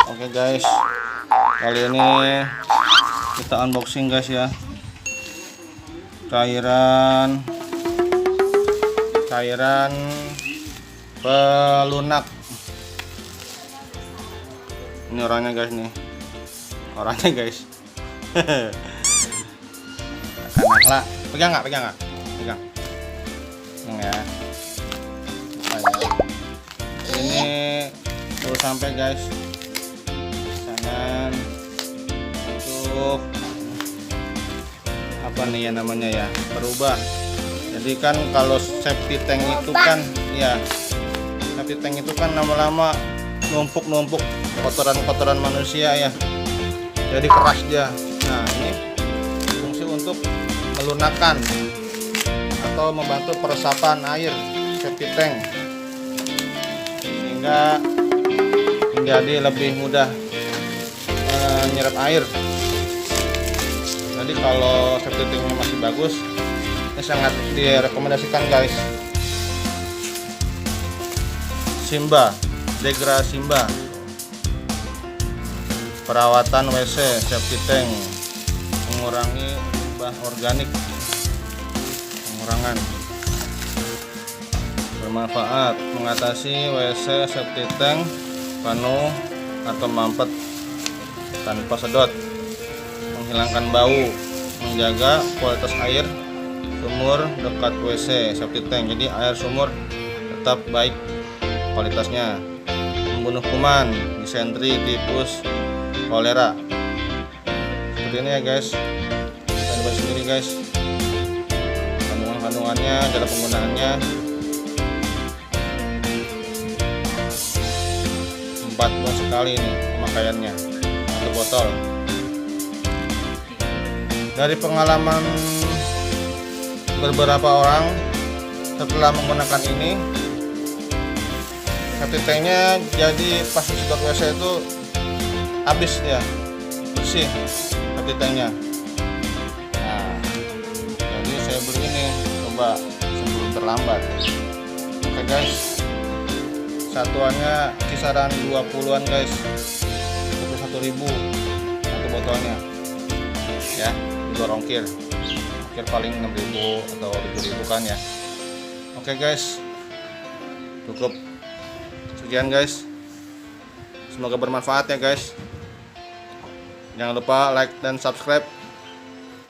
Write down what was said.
Oke guys, kali ini kita unboxing guys ya, cairan pelunak. Ini orangnya guys nih, orangnya guys. Lah, pegang nggak? Pegang. Ya. Ini baru sampai guys. Pesanan untuk apa nih ya namanya ya? Berubah. Jadi kan kalau safety tank itu kan ya, safety tank itu kan lama-lama numpuk kotoran manusia ya. Jadi keras dia. Nah, ini fungsi untuk melunakkan atau membantu peresapan air safety tank sehingga menjadi lebih mudah menyerap air. Jadi kalau safety tanknya masih bagus, ini sangat direkomendasikan guys. Simba, Degra Simba, perawatan WC safety tank, mengurangi limbah organik, pengurangan, bermanfaat, mengatasi WC safety tank penuh atau mampet tanpa sedot, menghilangkan bau, menjaga kualitas air sumur dekat WC safety tank. Jadi air sumur tetap baik kualitasnya, membunuh kuman, disentri, tipus, kolera. Seperti ini ya guys, kita coba sendiri guys kandungannya, cara penggunaannya. 4 bulan sekali ini pemakaiannya, 1 botol. Dari pengalaman beberapa orang setelah menggunakan ini, safety tanknya jadi pas sedot WC itu habis ya, bersih safety tanknya. Nah, jadi saya beli ini coba sebelum terlambat. Oke guys, satuannya kisaran 20-an guys, 21.000 satu botolnya ya, di luar ongkir paling 6.000 atau 7.000 kan ya. Oke guys, cukup sekian guys, semoga bermanfaat ya guys. Jangan lupa like dan subscribe.